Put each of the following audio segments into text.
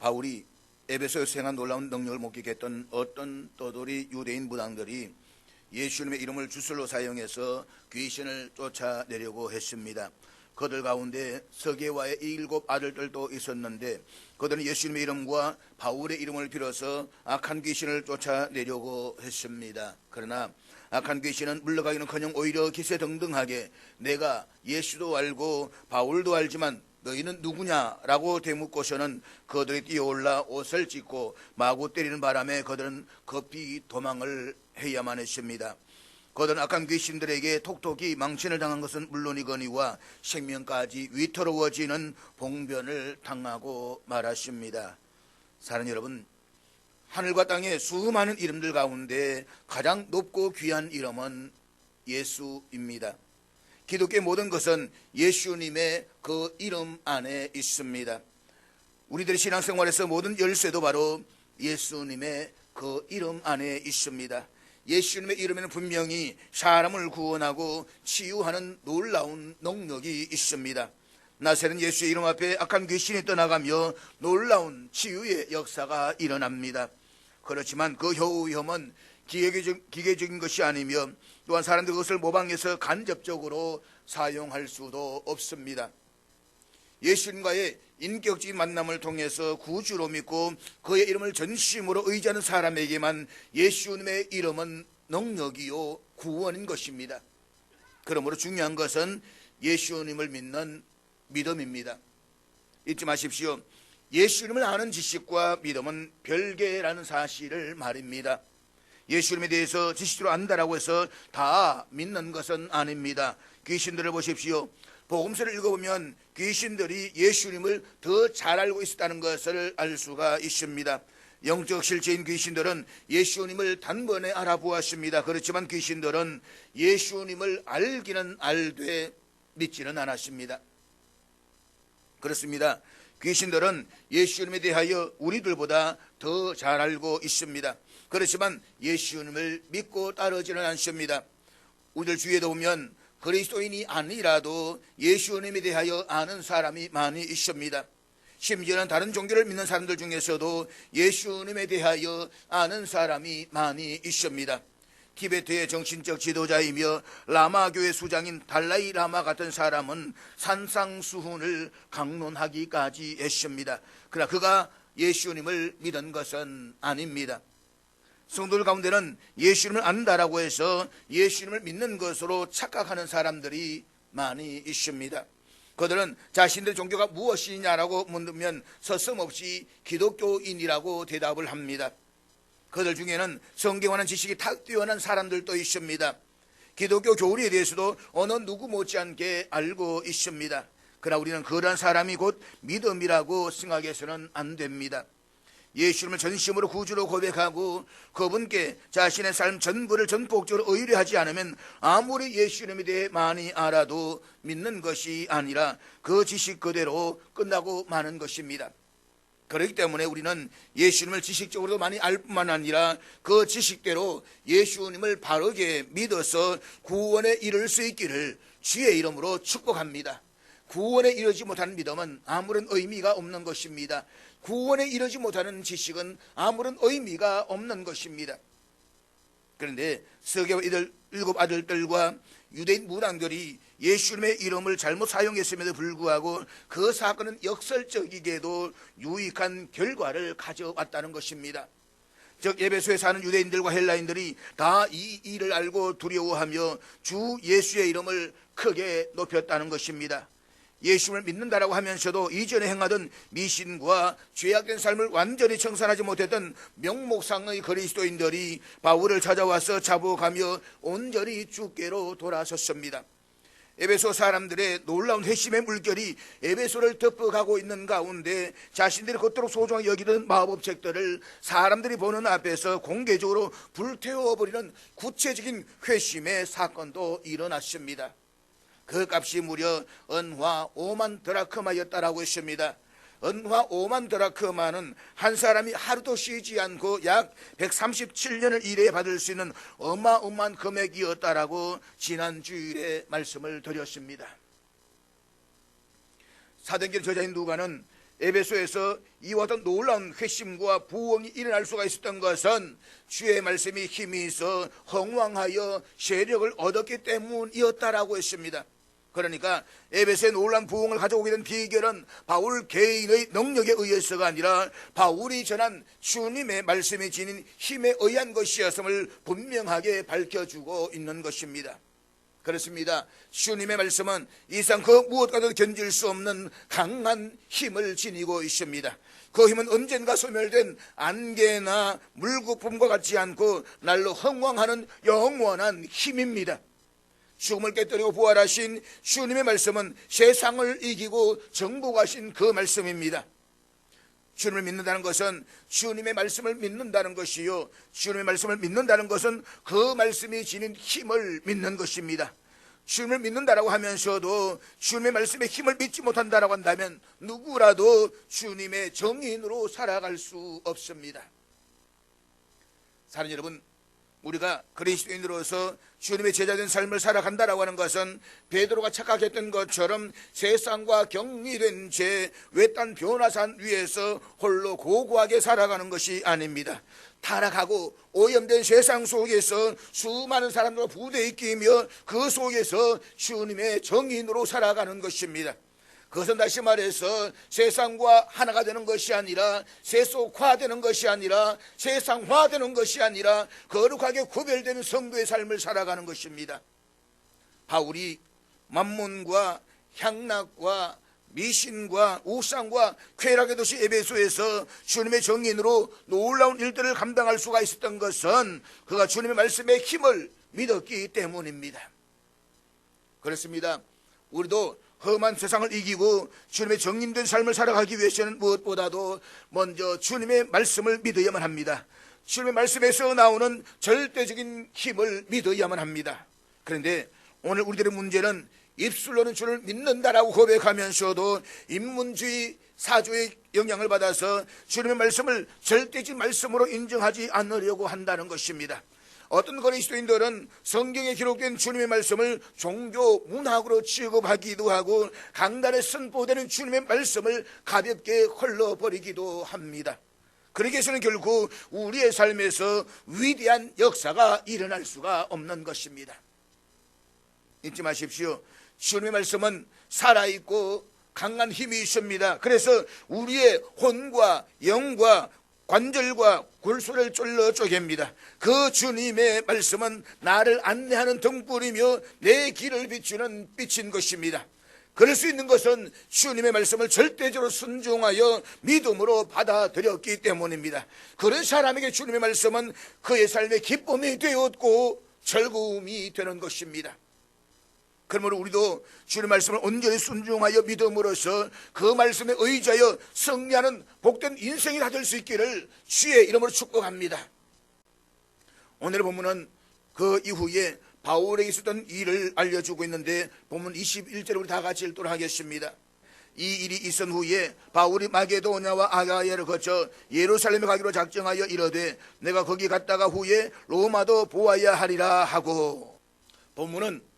바울이 에베소에서 행한 놀라운 능력을 목격했던 어떤 떠돌이 유대인 무당들이 예수님의 이름을 주술로 사용해서 귀신을 쫓아내려고 했습니다. 그들 가운데 서게와의 7 아들들도 있었는데 그들은 예수님의 이름과 바울의 이름을 빌어서 악한 귀신을 쫓아내려고 했습니다. 그러나 악한 귀신은 물러가기는커녕 오히려 기세등등하게 내가 예수도 알고 바울도 알지만 너희는 누구냐라고 되묻고서는 그들이 뛰어올라 옷을 찢고 마구 때리는 바람에 그들은 급히 도망을 해야만 했습니다. 그들은 악한 귀신들에게 톡톡히 망신을 당한 것은 물론이거니와 생명까지 위태로워지는 봉변을 당하고 말았습니다. 사랑하는 여러분, 하늘과 땅의 수많은 이름들 가운데 가장 높고 귀한 이름은 예수입니다. 기독교의 모든 것은 예수님의 그 이름 안에 있습니다. 우리들의 신앙생활에서 모든 열쇠도 바로 예수님의 그 이름 안에 있습니다. 예수님의 이름에는 분명히 사람을 구원하고 치유하는 놀라운 능력이 있습니다. 나세는 예수의 이름 앞에 악한 귀신이 떠나가며 놀라운 치유의 역사가 일어납니다. 그렇지만 그 효험은 기계적인 것이 아니며 또한 사람들이 그것을 모방해서 간접적으로 사용할 수도 없습니다. 예수님과의 인격적인 만남을 통해서 구주로 믿고 그의 이름을 전심으로 의지하는 사람에게만 예수님의 이름은 능력이요 구원인 것입니다. 그러므로 중요한 것은 예수님을 믿는 믿음입니다. 잊지 마십시오. 예수님을 아는 지식과 믿음은 별개라는 사실을 말입니다. 예수님에 대해서 지식으로 안다라고 해서 다 믿는 것은 아닙니다. 귀신들을 보십시오. 복음서를 읽어보면 귀신들이 예수님을 더 잘 알고 있었다는 것을 알 수가 있습니다. 영적 실체인 귀신들은 예수님을 단번에 알아보았습니다. 그렇지만 귀신들은 예수님을 알기는 알되 믿지는 않았습니다. 그렇습니다. 귀신들은 예수님에 대하여 우리들보다 더 잘 알고 있습니다. 그렇지만 예수님을 믿고 따르지는 않습니다. 우리들 주위에도 보면 그리스도인이 아니라도 예수님에 대하여 아는 사람이 많이 있습니다. 심지어는 다른 종교를 믿는 사람들 중에서도 예수님에 대하여 아는 사람이 많이 있습니다. 티베트의 정신적 지도자이며 라마교의 수장인 달라이 라마 같은 사람은 산상수훈을 강론하기까지 했습니다. 그러나 그가 예수님을 믿은 것은 아닙니다. 성도들 가운데는 예수님을 안다라고 해서 예수님을 믿는 것으로 착각하는 사람들이 많이 있습니다. 그들은 자신들의 종교가 무엇이냐라고 묻으면 서슴없이 기독교인이라고 대답을 합니다. 그들 중에는 성경에 관한 지식이 탁 뛰어난 사람들도 있습니다. 기독교 교리에 대해서도 어느 누구 못지않게 알고 있습니다. 그러나 우리는 그러한 사람이 곧 믿음이라고 생각해서는 안 됩니다. 예수님을 전심으로 구주로 고백하고 그분께 자신의 삶 전부를 전폭적으로 의뢰하지 않으면 아무리 예수님에 대해 많이 알아도 믿는 것이 아니라 그 지식 그대로 끝나고 마는 것입니다. 그렇기 때문에 우리는 예수님을 지식적으로도 많이 알 뿐만 아니라 그 지식대로 예수님을 바르게 믿어서 구원에 이를 수 있기를 주의 이름으로 축복합니다. 구원에 이르지 못하는 믿음은 아무런 의미가 없는 것입니다. 구원에 이르지 못하는 지식은 아무런 의미가 없는 것입니다. 그런데 서게와 7 아들들과 유대인 무당들이 예수님의 이름을 잘못 사용했음에도 불구하고 그 사건은 역설적이게도 유익한 결과를 가져왔다는 것입니다. 즉 에베소에 사는 유대인들과 헬라인들이 다 이 일을 알고 두려워하며 주 예수의 이름을 크게 높였다는 것입니다. 예수를 믿는다라고 하면서도 이전에 행하던 미신과 죄악된 삶을 완전히 청산하지 못했던 명목상의 그리스도인들이 바울을 찾아와서 잡아가며 온전히 주께로 돌아섰습니다. 에베소 사람들의 놀라운 회심의 물결이 에베소를 덮어가고 있는 가운데 자신들이 그토록 소중하게 여기던 마법책들을 사람들이 보는 앞에서 공개적으로 불태워버리는 구체적인 회심의 사건도 일어났습니다. 그 값이 무려 은화 5만 드라크마였다라고 했습니다. 은화 5만 드라크마는 한 사람이 하루도 쉬지 않고 약 137년을 일해 받을 수 있는 어마어마한 금액이었다라고 지난 주일에 말씀을 드렸습니다. 사도행전 저자인 누가는 에베소에서 이와 같은 놀라운 회심과 부흥이 일어날 수가 있었던 것은 주의 말씀이 힘이 있어 흥왕하여 세력을 얻었기 때문이었다라고 했습니다. 그러니까 에베소의 놀라운 부흥을 가져오게 된 비결은 바울 개인의 능력에 의해서가 아니라 바울이 전한 주님의 말씀이 지닌 힘에 의한 것이었음을 분명하게 밝혀주고 있는 것입니다. 그렇습니다. 주님의 말씀은 이상 그 무엇과도 견딜 수 없는 강한 힘을 지니고 있습니다. 그 힘은 언젠가 소멸된 안개나 물거품과 같지 않고 날로 흥왕하는 영원한 힘입니다. 죽음을 깨뜨리고 부활하신 주님의 말씀은 세상을 이기고 정복하신 그 말씀입니다. 주님을 믿는다는 것은 주님의 말씀을 믿는다는 것이요, 주님의 말씀을 믿는다는 것은 그 말씀이 지닌 힘을 믿는 것입니다. 주님을 믿는다라고 하면서도 주님의 말씀에 힘을 믿지 못한다라고 한다면 누구라도 주님의 정인으로 살아갈 수 없습니다. 사랑하는 여러분, 우리가 그리스도인으로서 주님의 제자된 삶을 살아간다라고 하는 것은 베드로가 착각했던 것처럼 세상과 격리된 채 외딴 변화산 위에서 홀로 고고하게 살아가는 것이 아닙니다. 타락하고 오염된 세상 속에서 수많은 사람들과 부대에 끼며 그 속에서 주님의 정인으로 살아가는 것입니다. 그것은 다시 말해서 세상과 하나가 되는 것이 아니라 세속화되는 것이 아니라 세상화되는 것이 아니라 거룩하게 구별되는 성도의 삶을 살아가는 것입니다. 바울이 만문과 향락과 미신과 우상과 쾌락의 도시 에베소에서 주님의 정인으로 놀라운 일들을 감당할 수가 있었던 것은 그가 주님의 말씀의 힘을 믿었기 때문입니다. 그렇습니다. 우리도 험한 세상을 이기고 주님의 정인된 삶을 살아가기 위해서는 무엇보다도 먼저 주님의 말씀을 믿어야만 합니다. 주님의 말씀에서 나오는 절대적인 힘을 믿어야만 합니다. 그런데 오늘 우리들의 문제는 입술로는 주를 믿는다라고 고백하면서도 인문주의 사조의 영향을 받아서 주님의 말씀을 절대적인 말씀으로 인정하지 않으려고 한다는 것입니다. 어떤 그리스도인들은 성경에 기록된 주님의 말씀을 종교 문학으로 취급하기도 하고 강단에 선포되는 주님의 말씀을 가볍게 흘러버리기도 합니다. 그러기 위해서는 결국 우리의 삶에서 위대한 역사가 일어날 수가 없는 것입니다. 잊지 마십시오. 주님의 말씀은 살아있고 강한 힘이 있습니다. 그래서 우리의 혼과 영과 관절과 골수를 쫄러 쪼갭니다. 그 주님의 말씀은 나를 안내하는 등불이며 내 길을 비추는 빛인 것입니다. 그럴 수 있는 것은 주님의 말씀을 절대적으로 순종하여 믿음으로 받아들였기 때문입니다. 그런 사람에게 주님의 말씀은 그의 삶의 기쁨이 되었고 즐거움이 되는 것입니다. 그러므로 우리도 주님의 말씀을 온전히 순종하여 믿음으로써 그 말씀에 의지하여 승리하는 복된 인생이 다 될 수 있기를 주의 이름으로 축복합니다. 오늘의 본문은 그 이후에 바울에게 있었던 일을 알려주고 있는데 본문 21절을 우리 다 같이 읽도록 하겠습니다. 이 일이 있은 후에 바울이 마게도냐와 아가야를 거쳐 예루살렘에 가기로 작정하여 이르되 내가 거기 갔다가 후에 로마도 보아야 하리라 하고, 본문은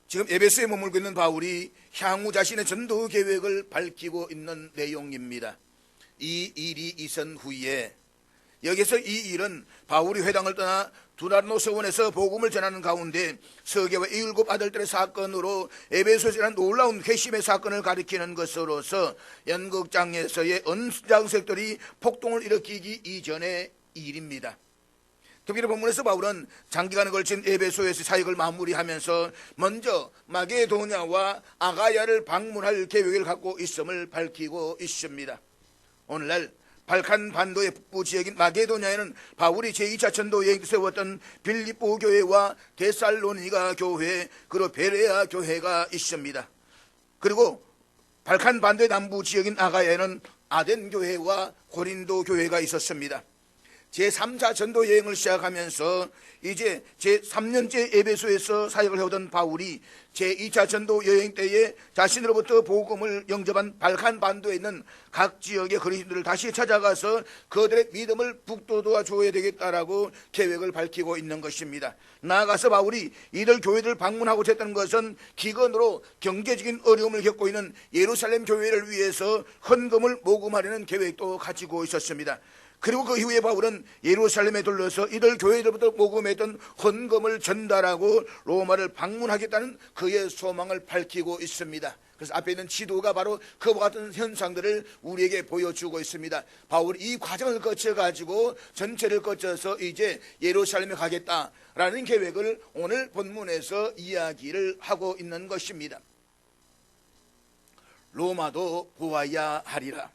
지금 에베소에 머물고 있는 바울이 향후 자신의 전도 계획을 밝히고 있는 내용입니다. 이 일이 있은 후에, 여기서 이 일은 바울이 회당을 떠나 두라노 서원에서 복음을 전하는 가운데 서게와 일곱 아들들의 사건으로 에베소에서 일어난 놀라운 회심의 사건을 가리키는 것으로서 연극장에서의 은장색들이 폭동을 일으키기 이전의 일입니다. 특별히 본문에서 바울은 장기간에 걸친 에베소에서 사역을 마무리하면서 먼저 마게도냐와 아가야를 방문할 계획을 갖고 있음을 밝히고 있습니다. 오늘날 발칸 반도의 북부 지역인 마게도냐에는 바울이 제2차 전도 여행 때 세웠던 빌립보 교회와 데살로니가 교회, 그리고 베레아 교회가 있습니다. 그리고 발칸 반도의 남부 지역인 아가야에는 아덴 교회와 고린도 교회가 있었습니다. 제3차 전도 여행을 시작하면서 이제 제3년째 에베소에서 사역을 해오던 바울이 제2차 전도 여행 때에 자신으로부터 복음을 영접한 발칸 반도에 있는 각 지역의 그리스도인들을 다시 찾아가서 그들의 믿음을 북돋아 줘야 되겠다라고 계획을 밝히고 있는 것입니다. 나아가서 바울이 이들 교회들을 방문하고자 했던 것은 기근으로 경제적인 어려움을 겪고 있는 예루살렘 교회를 위해서 헌금을 모금하려는 계획도 가지고 있었습니다. 그리고 그 이후에 바울은 예루살렘에 들러서 이들 교회들부터 모금했던 헌금을 전달하고 로마를 방문하겠다는 그의 소망을 밝히고 있습니다. 그래서 앞에 있는 지도가 바로 그와 같은 현상들을 우리에게 보여주고 있습니다. 바울이 이 과정을 거쳐가지고 전체를 거쳐서 이제 예루살렘에 가겠다라는 계획을 오늘 본문에서 이야기를 하고 있는 것입니다. 로마도 보아야 하리라.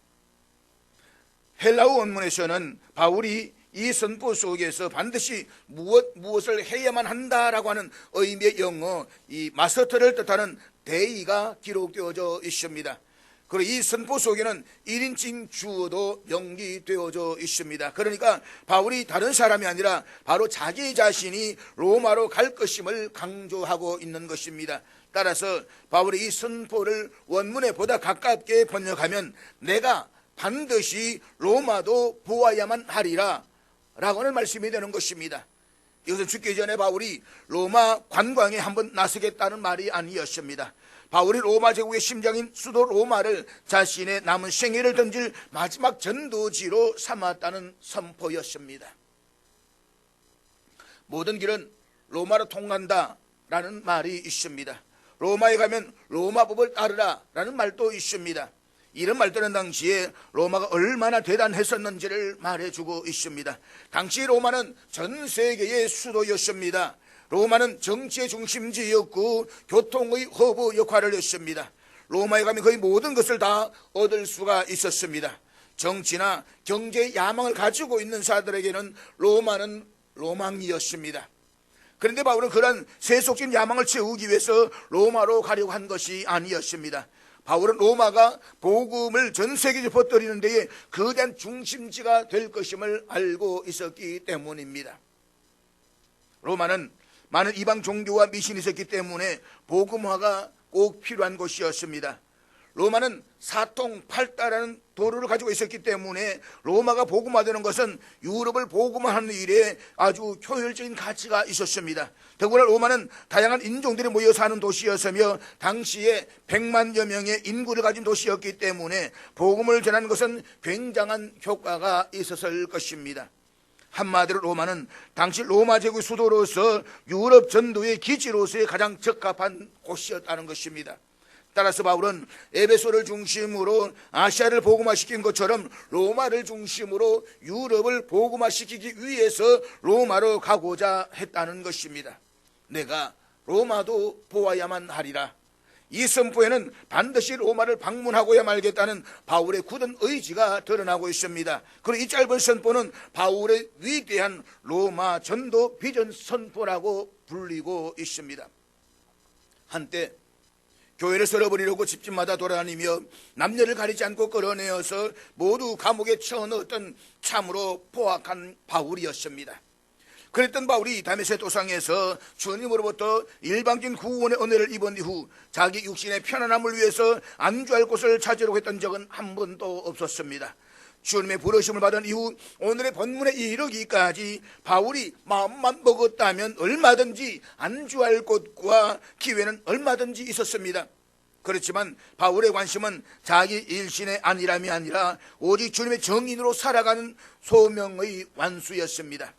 헬라어 원문에서는 바울이 이 선포 속에서 반드시 무엇을 해야만 한다라고 하는 의미의 영어 이 마스터를 뜻하는 대의가 기록되어져 있습니다. 그리고 이 선포 속에는 1인칭 주어도 명기되어져 있습니다. 그러니까 바울이 다른 사람이 아니라 바로 자기 자신이 로마로 갈 것임을 강조하고 있는 것입니다. 따라서 바울이 이 선포를 원문에 보다 가깝게 번역하면 내가 반드시 로마도 보아야만 하리라 라고는 말씀이 되는 것입니다. 이것은 죽기 전에 바울이 로마 관광에 한번 나서겠다는 말이 아니었습니다. 바울이 로마 제국의 심장인 수도 로마를 자신의 남은 생애를 던질 마지막 전도지로 삼았다는 선포였습니다. 모든 길은 로마로 통한다 라는 말이 있습니다. 로마에 가면 로마법을 따르라 라는 말도 있습니다. 이런 말들은 당시에 로마가 얼마나 대단했었는지를 말해주고 있습니다. 당시 로마는 전 세계의 수도였습니다. 로마는 정치의 중심지였고 교통의 허브 역할을 했습니다. 로마에 가면 거의 모든 것을 다 얻을 수가 있었습니다. 정치나 경제의 야망을 가지고 있는 자들에게는 로마는 로망이었습니다. 그런데 바울은 그런 세속적인 야망을 채우기 위해서 로마로 가려고 한 것이 아니었습니다. 바울은 로마가 복음을 전 세계에 퍼뜨리는 데에 거대한 중심지가 될 것임을 알고 있었기 때문입니다. 로마는 많은 이방 종교와 미신이 있었기 때문에 복음화가 꼭 필요한 곳이었습니다. 로마는 사통팔다라는 도로를 가지고 있었기 때문에 로마가 복음화되는 것은 유럽을 복음화하는 일에 아주 효율적인 가치가 있었습니다. 더구나 로마는 다양한 인종들이 모여 사는 도시였으며 당시에 100만여 명의 인구를 가진 도시였기 때문에 복음을 전하는 것은 굉장한 효과가 있었을 것입니다. 한마디로 로마는 당시 로마 제국의 수도로서 유럽 전도의 기지로서의 가장 적합한 곳이었다는 것입니다. 따라서 바울은 에베소를 중심으로 아시아를 복음화시킨 것처럼 로마를 중심으로 유럽을 복음화시키기 위해서 로마로 가고자 했다는 것입니다. 내가 로마도 보아야만 하리라. 이 선포에는 반드시 로마를 방문하고야 말겠다는 바울의 굳은 의지가 드러나고 있습니다. 그리고 이 짧은 선포는 바울의 위대한 로마 전도 비전 선포라고 불리고 있습니다. 한때 교회를 썰어버리려고 집집마다 돌아다니며 남녀를 가리지 않고 끌어내어서 모두 감옥에 쳐넣었던 참으로 포악한 바울이었습니다. 그랬던 바울이 다메섹 도상에서 주님으로부터 일방적인 구원의 은혜를 입은 이후 자기 육신의 편안함을 위해서 안주할 곳을 찾으려고 했던 적은 한 번도 없었습니다. 주님의 부르심을 받은 이후 오늘의 본문에 이르기까지 바울이 마음만 먹었다면 얼마든지 안주할 곳과 기회는 얼마든지 있었습니다. 그렇지만 바울의 관심은 자기 일신의 안일함이 아니라 오직 주님의 정인으로 살아가는 소명의 완수였습니다.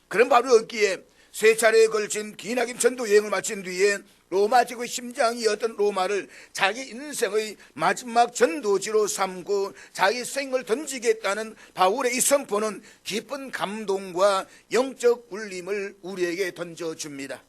그런 바울이 없기에 세 차례에 걸친 기나긴 전도 여행을 마친 뒤에 로마 제국의 심장이었던 로마를 자기 인생의 마지막 전도지로 삼고 자기 생을 던지겠다는 바울의 이 선포는 깊은 감동과 영적 울림을 우리에게 던져줍니다.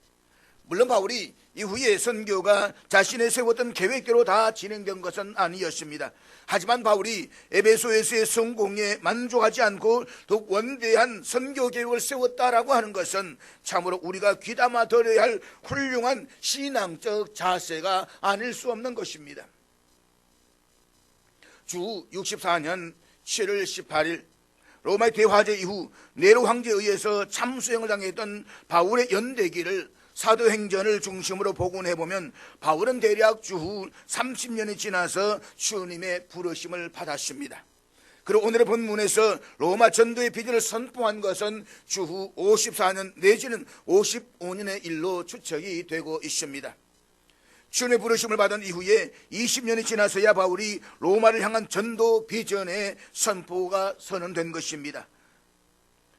물론 바울이 이후에 선교가 자신의 세웠던 계획대로 다 진행된 것은 아니었습니다. 하지만 바울이 에베소에서의 성공에 만족하지 않고 더욱 원대한 선교 계획을 세웠다라고 하는 것은 참으로 우리가 귀담아 들어야 할 훌륭한 신앙적 자세가 아닐 수 없는 것입니다. 주 64년 7월 18일 로마의 대화제 이후 네로 황제에 의해서 참수형을 당했던 바울의 연대기를 사도행전을 중심으로 복원해보면 바울은 대략 주후 30년이 지나서 주님의 부르심을 받았습니다. 그리고 오늘의 본문에서 로마 전도의 비전을 선포한 것은 주후 54년 내지는 55년의 일로 추측이 되고 있습니다. 주님의 부르심을 받은 이후에 20년이 지나서야 바울이 로마를 향한 전도 비전의 선포가 선언된 것입니다.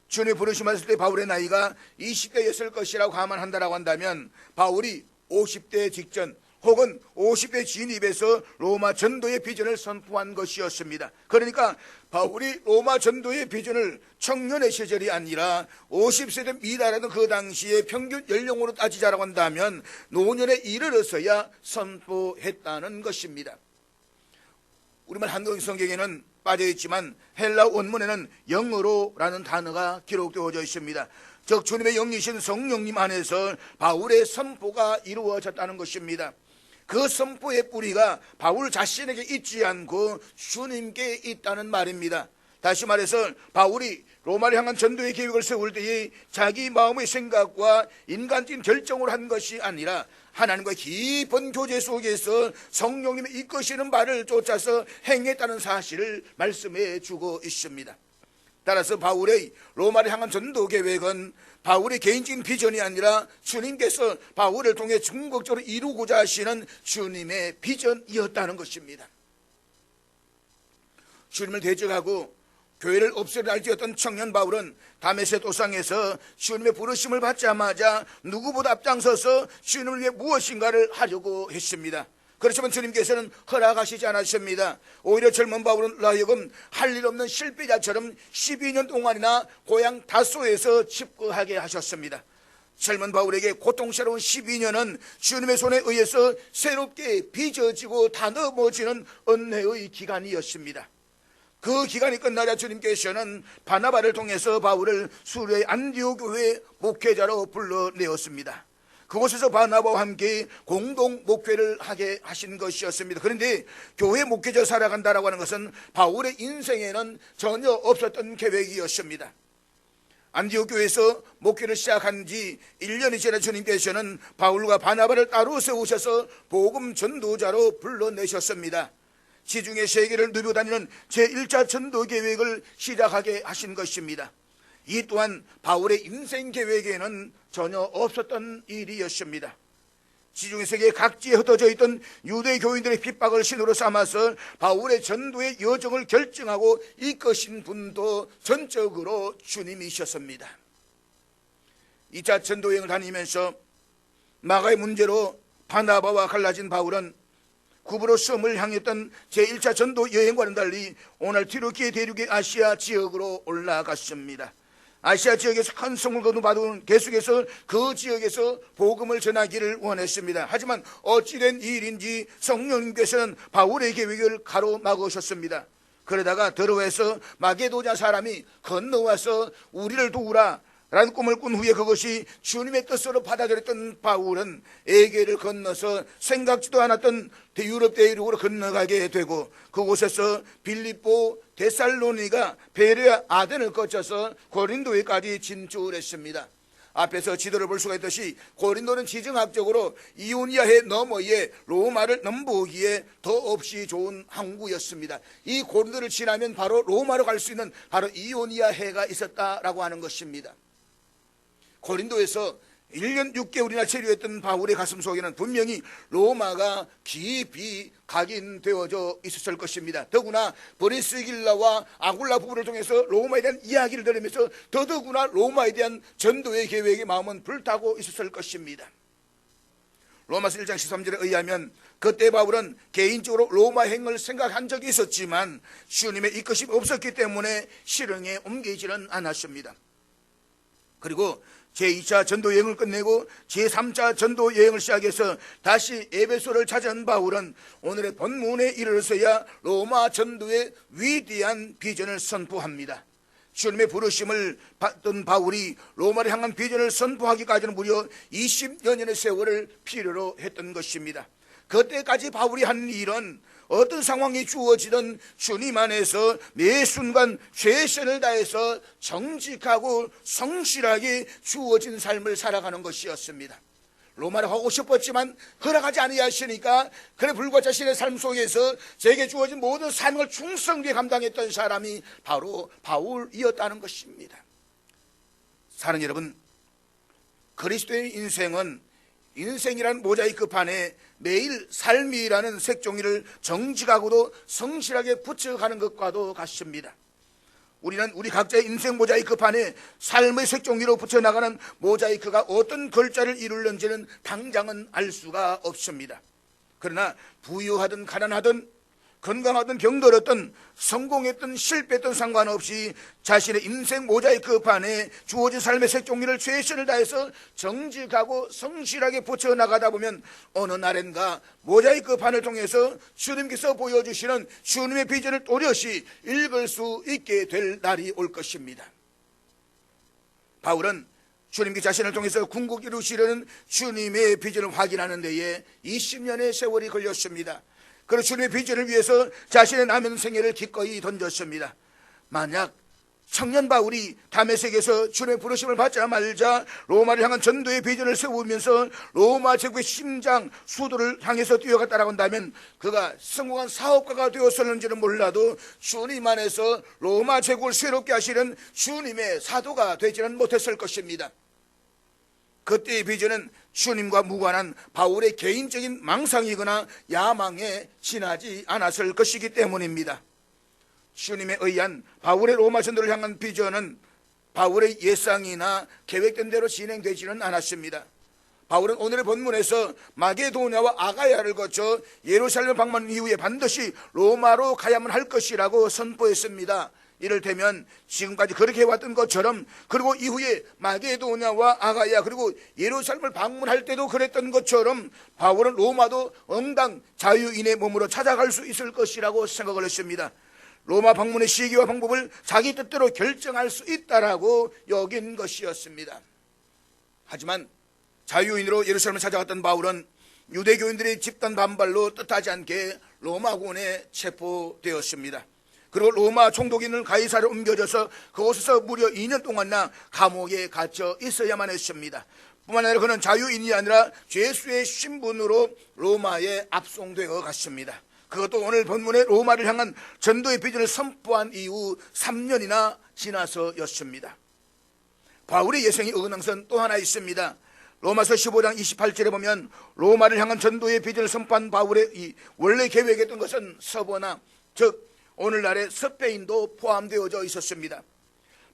주님의 부르심을 받을 때 바울의 나이가 20대였을 것이라고 감안한다라고 한다면 바울이 50대 직전 혹은 50대 진입에서 로마 전도의 비전을 선포한 것이었습니다. 그러니까 바울이 로마 전도의 비전을 청년의 시절이 아니라 50세대 미달하던 그 당시에 평균 연령으로 따지자라고 한다면 노년에 이르러서야 선포했다는 것입니다. 우리말 한국 성경에는 빠져있지만 헬라 원문에는 영으로라는 단어가 기록되어져 있습니다. 즉 주님의 영이신 성령님 안에서 바울의 선포가 이루어졌다는 것입니다. 그 선포의 뿌리가 바울 자신에게 있지 않고 주님께 있다는 말입니다. 다시 말해서 바울이 로마를 향한 전도의 계획을 세울 때에 자기 마음의 생각과 인간적인 결정을 한 것이 아니라 하나님과 깊은 교제 속에서 성령님의 이끄시는 바를 쫓아서 행했다는 사실을 말씀해 주고 있습니다. 따라서 바울의 로마를 향한 전도 계획은 바울의 개인적인 비전이 아니라 주님께서 바울을 통해 궁극적으로 이루고자 하시는 주님의 비전이었다는 것입니다. 주님을 대적하고 교회를 없애려 할지었던 청년 바울은 다메섹 도상에서 주님의 부르심을 받자마자 누구보다 앞장서서 주님을 위해 무엇인가를 하려고 했습니다. 그렇지만 주님께서는 허락하시지 않았습니다. 오히려 젊은 바울은 하여금 할 일 없는 실패자처럼 12년 동안이나 고향 다소에서 집거하게 하셨습니다. 젊은 바울에게 고통스러운 12년은 주님의 손에 의해서 새롭게 빚어지고 다듬어지는 은혜의 기간이었습니다. 그 기간이 끝나자 주님께서는 바나바를 통해서 바울을 수르의 안디옥 교회 목회자로 불러내었습니다. 그곳에서 바나바와 함께 공동 목회를 하게 하신 것이었습니다. 그런데 교회 목회자 살아간다라고 하는 것은 바울의 인생에는 전혀 없었던 계획이었습니다. 안디옥 교회에서 목회를 시작한 지 1년이 지나 주님께서는 바울과 바나바를 따로 세우셔서 복음 전도자로 불러내셨습니다. 지중해 세계를 누벼다니는 제1차 전도 계획을 시작하게 하신 것입니다. 이 또한 바울의 인생 계획에는 전혀 없었던 일이었습니다. 지중해 세계 각지에 흩어져 있던 유대 교인들의 핍박을 신호로 삼아서 바울의 전도의 여정을 결정하고 이끄신 분도 전적으로 주님이셨습니다. 2차 전도 여행을 다니면서 마가의 문제로 바나바와 갈라진 바울은 구브로섬을 향했던 제1차 전도 여행과는 달리 오늘 튀르키예 대륙의 아시아 지역으로 올라갔습니다. 아시아 지역에서 큰 성을 거두받은 계속해서 그 지역에서 복음을 전하기를 원했습니다. 하지만 어찌된 일인지 성령님께서는 바울의 계획을 가로막으셨습니다. 그러다가 더러워서 마게도냐 사람이 건너와서 우리를 도우라 라는 꿈을 꾼 후에 그것이 주님의 뜻으로 받아들였던 바울은 에게를 건너서 생각지도 않았던 유럽 대륙으로 건너가게 되고 그곳에서 빌립보, 데살로니가, 베레아, 아덴을 거쳐서 고린도에까지 진출했습니다. 앞에서 지도를 볼 수가 있듯이 고린도는 지정학적으로 이오니아해 너머에 로마를 넘보기에 더없이 좋은 항구였습니다. 이 고린도를 지나면 바로 로마로 갈 수 있는 바로 이오니아해가 있었다라고 하는 것입니다. 고린도에서 1년 6개월이나 체류했던 바울의 가슴 속에는 분명히 로마가 깊이 각인되어져 있었을 것입니다. 더구나 브리스길라와 아굴라 부부를 통해서 로마에 대한 이야기를 들으면서 더더구나 로마에 대한 전도의 계획의 마음은 불타고 있었을 것입니다. 로마서 1장 13절에 의하면 그때 바울은 개인적으로 로마 행을 생각한 적이 있었지만 주님의 이끄심이 없었기 때문에 실행에 옮기지는 않았습니다. 그리고 제2차 전도 여행을 끝내고 제3차 전도 여행을 시작해서 다시 에베소를 찾은 바울은 오늘의 본문에 이르러서야 로마 전도의 위대한 비전을 선포합니다. 주님의 부르심을 받던 바울이 로마를 향한 비전을 선포하기까지는 무려 20여년의 세월을 필요로 했던 것입니다. 그때까지 바울이 한 일은 어떤 상황이 주어지든 주님 안에서 매 순간 최선을 다해서 정직하고 성실하게 주어진 삶을 살아가는 것이었습니다. 로마를 하고 싶었지만 허락하지 아니하시니까 그래 불과 자신의 삶 속에서 제게 주어진 모든 삶을 충성되게 감당했던 사람이 바로 바울이었다는 것입니다. 사랑하는 여러분, 그리스도의 인생은 인생이란 모자이크 판에 매일 삶이라는 색종이를 정직하고도 성실하게 붙여가는 것과도 같습니다. 우리는 우리 각자의 인생 모자이크 판에 삶의 색종이로 붙여나가는 모자이크가 어떤 글자를 이루는지는 당장은 알 수가 없습니다. 그러나 부유하든 가난하든 건강하든 병들었든 성공했든 실패했든 상관없이 자신의 인생 모자이크 판에 주어진 삶의 색종이를 최선을 다해서 정직하고 성실하게 붙여나가다 보면 어느 날엔가 모자이크 판을 통해서 주님께서 보여주시는 주님의 비전을 또렷이 읽을 수 있게 될 날이 올 것입니다. 바울은 주님께 자신을 통해서 궁극 이루시려는 주님의 비전을 확인하는 데에 20년의 세월이 걸렸습니다. 그리고 주님의 비전을 위해서 자신의 남은 생애를 기꺼이 던졌습니다. 만약 청년 바울이 다메섹에서 주님의 부르심을 받자마자 로마를 향한 전도의 비전을 세우면서 로마 제국의 심장 수도를 향해서 뛰어갔다라고 한다면 그가 성공한 사업가가 되었었는지는 몰라도 주님 안에서 로마 제국을 새롭게 하시는 주님의 사도가 되지는 못했을 것입니다. 그때의 비전은 주님과 무관한 바울의 개인적인 망상이거나 야망에 지나지 않았을 것이기 때문입니다. 주님에 의한 바울의 로마 전도를 향한 비전은 바울의 예상이나 계획된 대로 진행되지는 않았습니다. 바울은 오늘의 본문에서 마게도냐와 아가야를 거쳐 예루살렘 방문 이후에 반드시 로마로 가야만 할 것이라고 선포했습니다. 이를테면 지금까지 그렇게 해왔던 것처럼, 그리고 이후에 마게도냐와 아가야 그리고 예루살렘을 방문할 때도 그랬던 것처럼 바울은 로마도 응당 자유인의 몸으로 찾아갈 수 있을 것이라고 생각을 했습니다. 로마 방문의 시기와 방법을 자기 뜻대로 결정할 수 있다라고 여긴 것이었습니다. 하지만 자유인으로 예루살렘을 찾아갔던 바울은 유대교인들의 집단 반발로 뜻하지 않게 로마군에 체포되었습니다. 그리고 로마 총독인을 가이사르로 옮겨져서 그곳에서 무려 2년 동안이나 감옥에 갇혀 있어야만 했습니다. 뿐만 아니라 그는 자유인이 아니라 죄수의 신분으로 로마에 압송되어 갔습니다. 그것도 오늘 본문의 로마를 향한 전도의 비전을 선포한 이후 3년이나 지나서였습니다. 바울의 예상이 어긋난 것은 또 하나 있습니다. 로마서 15장 28절에 보면 로마를 향한 전도의 비전을 선포한 바울의 이 원래 계획했던 것은 서버나, 즉 오늘날의 스페인도 포함되어져 있었습니다.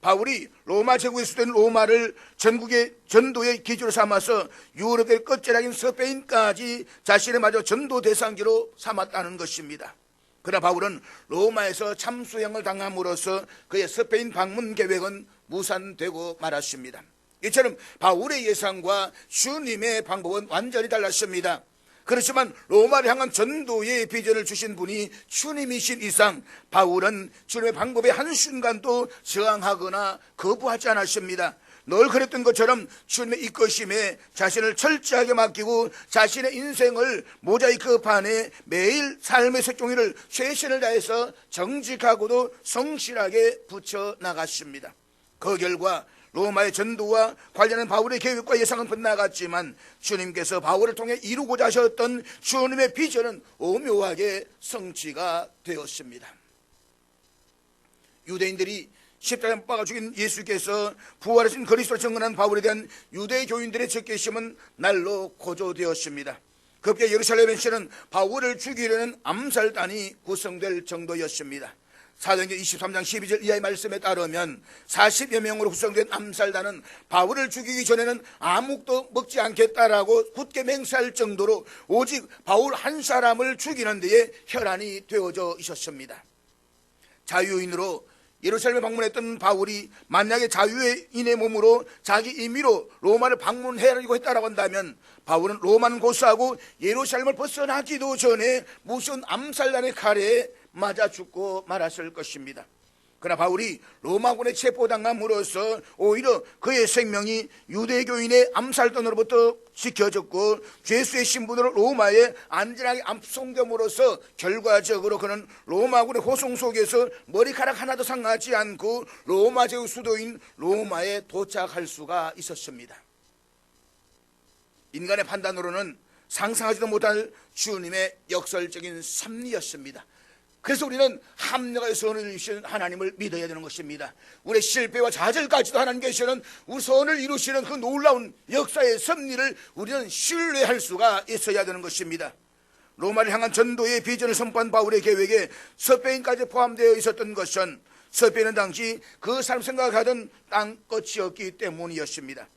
바울이 로마 제국의 수도인 로마를 전국의 전도의 기지로 삼아서 유럽의 끝자락인 스페인까지 자신의 마저 전도 대상지로 삼았다는 것입니다. 그러나 바울은 로마에서 참수형을 당함으로써 그의 스페인 방문 계획은 무산되고 말았습니다. 이처럼 바울의 예상과 주님의 방법은 완전히 달랐습니다. 그렇지만 로마를 향한 전도의 비전을 주신 분이 주님이신 이상 바울은 주님의 방법에 한순간도 저항하거나 거부하지 않았습니다. 늘 그랬던 것처럼 주님의 이끄심에 자신을 철저하게 맡기고 자신의 인생을 모자이크 판에 매일 삶의 색종이를 최선을 다해서 정직하고도 성실하게 붙여나갔습니다. 그 결과 로마의 전도와 관련한 바울의 계획과 예상은 빗나갔지만 주님께서 바울을 통해 이루고자 하셨던 주님의 비전은 오묘하게 성취가 되었습니다. 유대인들이 십자가에 못 박아 죽인 예수께서 부활하신 그리스도를 증언한 바울에 대한 유대 교인들의 적개심은 날로 고조되었습니다. 급기야 예루살렘에서는 바울을 죽이려는 암살단이 구성될 정도였습니다. 사도행전 23장 12절 이하의 말씀에 따르면 40여 명으로 구성된 암살단은 바울을 죽이기 전에는 아무것도 먹지 않겠다라고 굳게 맹세할 정도로 오직 바울 한 사람을 죽이는 데에 혈안이 되어져 있었습니다. 자유인으로 예루살렘에 방문했던 바울이 만약에 자유인의 몸으로 자기 임의로 로마를 방문하려고 했다라고 한다면 바울은 로마는 고사하고 예루살렘을 벗어나기도 전에 무슨 암살단의 칼에 맞아 죽고 말았을 것입니다. 그러나 바울이 로마군에 체포당함으로써 오히려 그의 생명이 유대교인의 암살단으로부터 지켜졌고 죄수의 신분으로 로마에 안전하게 압송됨으로써 결과적으로 그는 로마군의 호송 속에서 머리카락 하나도 상하지 않고 로마 제국 수도인 로마에 도착할 수가 있었습니다. 인간의 판단으로는 상상하지도 못할 주님의 역설적인 섭리였습니다. 그래서 우리는 합력하여 선을 이루시는 하나님을 믿어야 되는 것입니다. 우리의 실패와 좌절까지도 하나님께서는 우리 선을 이루시는 그 놀라운 역사의 섭리를 우리는 신뢰할 수가 있어야 되는 것입니다. 로마를 향한 전도의 비전을 선포한 바울의 계획에 스페인까지 포함되어 있었던 것은 스페인은 당시 그 사람 생각하던 땅끝이었기 때문이었습니다.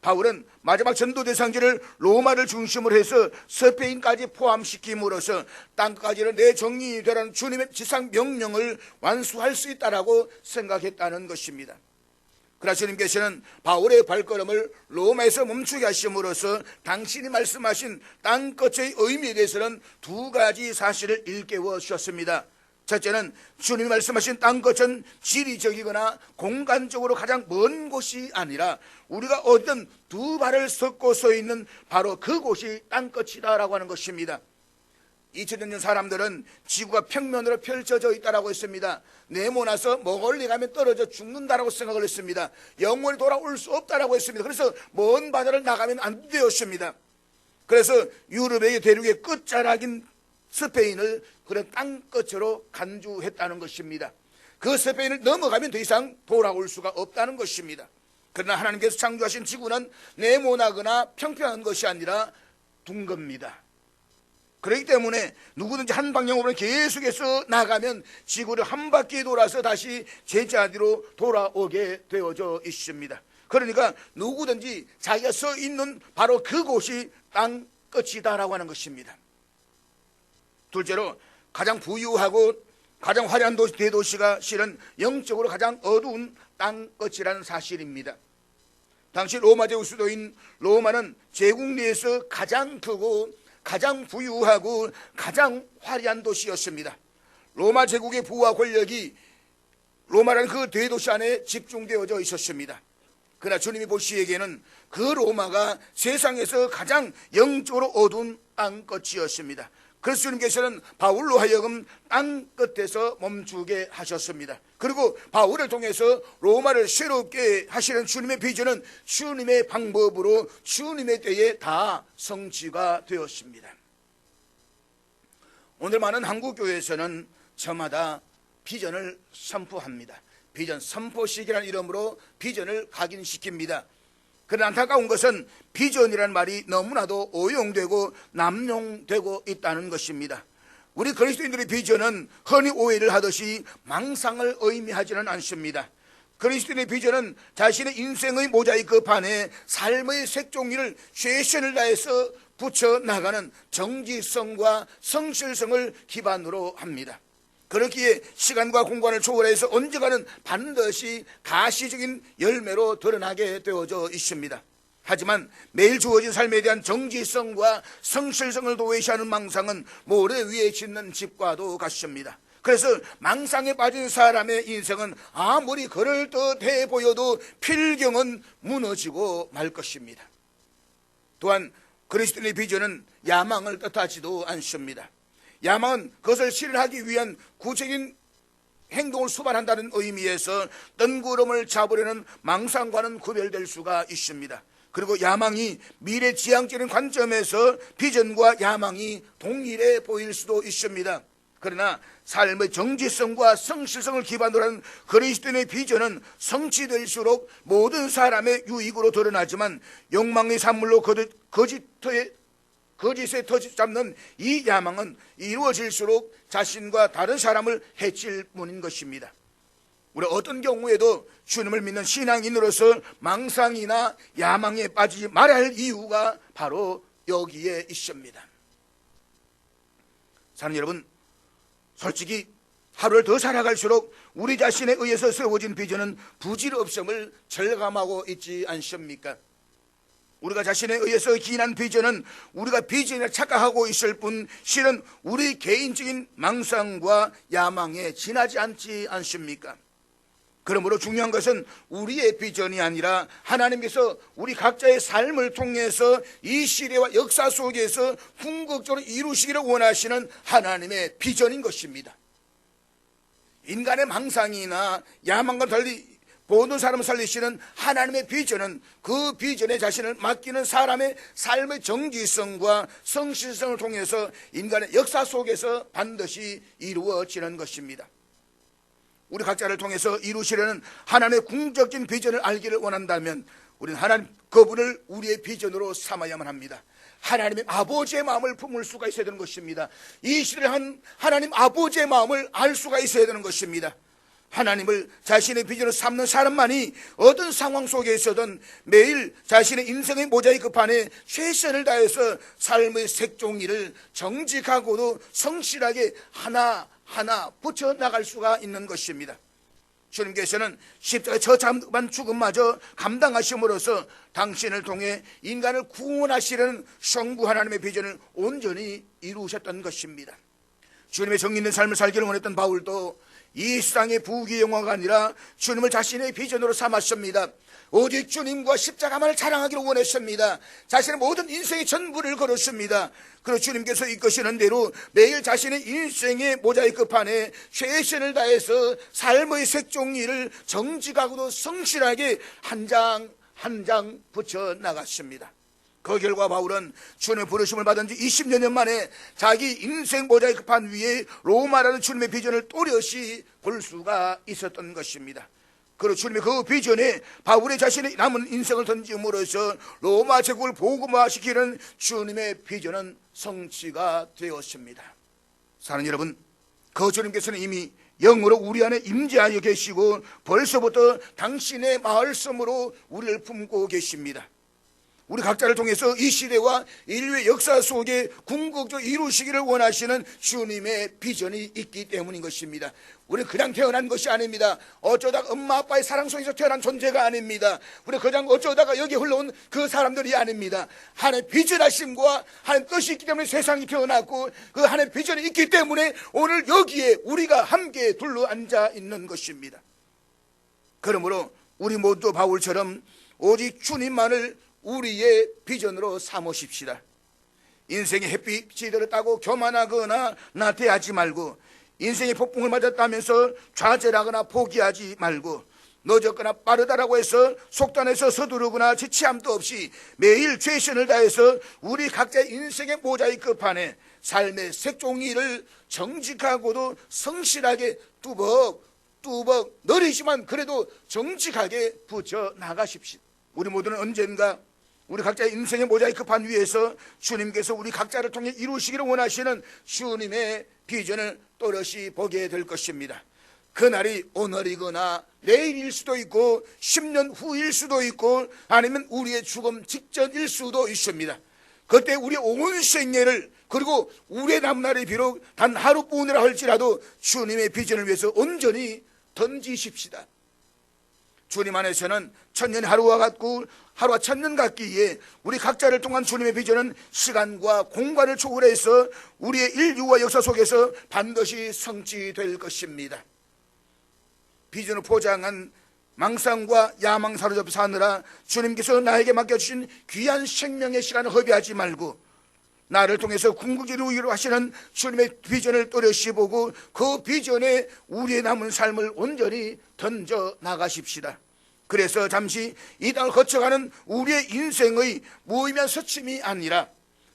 바울은 마지막 전도 대상지를 로마를 중심으로 해서 스페인까지 포함시킴으로써 땅까지는 내 정리이 되라는 주님의 지상 명령을 완수할 수 있다라고 생각했다는 것입니다. 그러나 주님께서는 바울의 발걸음을 로마에서 멈추게 하심으로써 당신이 말씀하신 땅끝의 의미에 대해서는 두 가지 사실을 일깨워 주셨습니다. 첫째는 주님이 말씀하신 땅끝은 지리적이거나 공간적으로 가장 먼 곳이 아니라 우리가 어떤 두 발을 섞고 서 있는 바로 그곳이 땅끝이다라고 하는 것입니다. 2000년 전 사람들은 지구가 평면으로 펼쳐져 있다라고 했습니다. 네모나서 멀리 가면 떨어져 죽는다라고 생각을 했습니다. 영원히 돌아올 수 없다라고 했습니다. 그래서 먼 바다를 나가면 안 되었습니다. 그래서 유럽의 대륙의 끝자락인 스페인을 그런 땅끝으로 간주했다는 것입니다. 그 스페인을 넘어가면 더 이상 돌아올 수가 없다는 것입니다. 그러나 하나님께서 창조하신 지구는 네모나거나 평평한 것이 아니라 둥겁니다. 그렇기 때문에 누구든지 한 방향으로 계속해서 나가면 지구를 한 바퀴 돌아서 다시 제자리로 돌아오게 되어져 있습니다. 그러니까 누구든지 자기가 서 있는 바로 그곳이 땅끝이다라고 하는 것입니다. 둘째로 가장 부유하고 가장 화려한 대도시가 실은 영적으로 가장 어두운 땅끝이라는 사실입니다. 당시 로마 제국 수도인 로마는 제국 내에서 가장 크고 가장 부유하고 가장 화려한 도시였습니다. 로마 제국의 부와 권력이 로마라는 그 대도시 안에 집중되어져 있었습니다. 그러나 주님이 보시기에는 그 로마가 세상에서 가장 영적으로 어두운 땅끝이었습니다. 그래서 주님께서는 바울로 하여금 땅끝에서 멈추게 하셨습니다. 그리고 바울을 통해서 로마를 새롭게 하시는 주님의 비전은 주님의 방법으로 주님의 때에 다 성취가 되었습니다. 오늘 많은 한국교회에서는 저마다 비전을 선포합니다. 비전 선포식이라는 이름으로 비전을 각인시킵니다. 그러나 안타까운 것은 비전이라는 말이 너무나도 오용되고 남용되고 있다는 것입니다. 우리 그리스도인들의 비전은 흔히 오해를 하듯이 망상을 의미하지는 않습니다. 그리스도인의 비전은 자신의 인생의 모자이크 판에 삶의 색종이를 최선을 다해서 붙여나가는 정직성과 성실성을 기반으로 합니다. 그렇기에 시간과 공간을 초월해서 언젠가는 반드시 가시적인 열매로 드러나게 되어져 있습니다. 하지만 매일 주어진 삶에 대한 정직성과 성실성을 도외시하는 망상은 모래 위에 짓는 집과도 같습니다. 그래서 망상에 빠진 사람의 인생은 아무리 그럴듯해 보여도 필경은 무너지고 말 것입니다. 또한 그리스도인의 비전은 야망을 뜻하지도 않습니다. 야망은 그것을 실현하기 위한 구체적인 행동을 수반한다는 의미에서 뜬구름을 잡으려는 망상과는 구별될 수가 있습니다. 그리고 야망이 미래지향적인 관점에서 비전과 야망이 동일해 보일 수도 있습니다. 그러나 삶의 정직성과 성실성을 기반으로 하는 그리스도인의 비전은 성취될수록 모든 사람의 유익으로 드러나지만 욕망의 산물로 거짓에 터집 잡는 이 야망은 이루어질수록 자신과 다른 사람을 해칠 뿐인 것입니다. 우리 어떤 경우에도 주님을 믿는 신앙인으로서 망상이나 야망에 빠지지 말아야 할 이유가 바로 여기에 있습니다. 사랑하는 여러분, 솔직히 하루를 더 살아갈수록 우리 자신에 의해서 세워진 비전은 부질없음을 절감하고 있지 않습니까? 우리가 자신에 의해서 기인한 비전은 우리가 비전이라 착각하고 있을 뿐 실은 우리 개인적인 망상과 야망에 지나지 않지 않습니까? 그러므로 중요한 것은 우리의 비전이 아니라 하나님께서 우리 각자의 삶을 통해서 이 시대와 역사 속에서 궁극적으로 이루시기를 원하시는 하나님의 비전인 것입니다. 인간의 망상이나 야망과 달리 모든 사람을 살리시는 하나님의 비전은 그 비전에 자신을 맡기는 사람의 삶의 정지성과 성실성을 통해서 인간의 역사 속에서 반드시 이루어지는 것입니다. 우리 각자를 통해서 이루시려는 하나님의 궁극적인 비전을 알기를 원한다면 우리는 하나님 그분을 우리의 비전으로 삼아야만 합니다. 하나님의 아버지의 마음을 품을 수가 있어야 되는 것입니다. 이 시대를 한 하나님 아버지의 마음을 알 수가 있어야 되는 것입니다. 하나님을 자신의 비전으로 삼는 사람만이 어떤 상황 속에 있어든 매일 자신의 인생의 모자이크판에 최선을 다해서 삶의 색종이를 정직하고도 성실하게 하나하나 붙여나갈 수가 있는 것입니다. 주님께서는 십자가의 처참한 죽음마저 감당하심으로써 당신을 통해 인간을 구원하시려는 성부 하나님의 비전을 온전히 이루셨던 것입니다. 주님의 정리 있는 삶을 살기를 원했던 바울도 이 세상의 부귀 영화가 아니라 주님을 자신의 비전으로 삼았습니다. 오직 주님과 십자가만을 자랑하기를 원했습니다. 자신의 모든 인생의 전부를 걸었습니다. 그리고 주님께서 이끄시는 대로 매일 자신의 인생의 모자이크판에 최선을 다해서 삶의 색종이를 정직하고도 성실하게 한 장 한 장 붙여 나갔습니다. 그 결과 바울은 주님의 부르심을 받은 지 20여 년 만에 자기 인생 모자이크판 위에 로마라는 주님의 비전을 또렷이 볼 수가 있었던 것입니다. 그리고 주님의 그 비전에 바울의 자신의 남은 인생을 던짐으로써 로마 제국을 복음화시키는 주님의 비전은 성취가 되었습니다. 사랑하는 여러분, 그 주님께서는 이미 영으로 우리 안에 임재하여 계시고 벌써부터 당신의 말씀으로 우리를 품고 계십니다. 우리 각자를 통해서 이 시대와 인류의 역사 속에 궁극적으로 이루시기를 원하시는 주님의 비전이 있기 때문인 것입니다. 우리는 그냥 태어난 것이 아닙니다. 어쩌다가 엄마 아빠의 사랑 속에서 태어난 존재가 아닙니다. 우리는 그냥 어쩌다가 여기 흘러온 그 사람들이 아닙니다. 하나님의 비전하심과 하나님의 뜻이 있기 때문에 세상이 태어났고 그 하나님의 비전이 있기 때문에 오늘 여기에 우리가 함께 둘러앉아 있는 것입니다. 그러므로 우리 모두 바울처럼 오직 주님만을 우리의 비전으로 삼으십시다. 인생의 햇빛이 들었다고 교만하거나 나태하지 말고, 인생의 폭풍을 맞았다면서 좌절하거나 포기하지 말고, 늦었거나 빠르다라고 해서 속단해서 서두르거나 지치함도 없이 매일 최선을 다해서 우리 각자의 인생의 모자이크판에 삶의 색종이를 정직하고도 성실하게 뚜벅뚜벅 느리지만 그래도 정직하게 붙여 나가십시오. 우리 모두는 언젠가 우리 각자의 인생의 모자이크판 위에서 주님께서 우리 각자를 통해 이루시기를 원하시는 주님의 비전을 또렷이 보게 될 것입니다. 그날이 오늘이거나 내일일 수도 있고 10년 후일 수도 있고 아니면 우리의 죽음 직전일 수도 있습니다. 그때 우리의 온 생애를 그리고 우리의 남날이 비록 단 하루뿐이라 할지라도 주님의 비전을 위해서 온전히 던지십시다. 주님 안에서는 천년이 하루와 같고 하루가 천년 같기에 우리 각자를 통한 주님의 비전은 시간과 공간을 초월해서 우리의 인류와 역사 속에서 반드시 성취될 것입니다. 비전을 포장한 망상과 야망 사로잡혀 사느라 주님께서 나에게 맡겨주신 귀한 생명의 시간을 허비하지 말고 나를 통해서 궁극적으로 이루기로 하시는 주님의 비전을 또렷이 보고 그 비전에 우리의 남은 삶을 온전히 던져 나가십시다. 그래서 잠시 이 땅을 거쳐가는 우리의 인생의 무의미한 서침이 아니라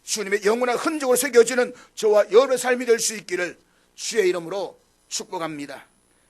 주님의 영원한 흔적으로 새겨지는 저와 여러분의 삶이 될 수 있기를 주의 이름으로 축복합니다.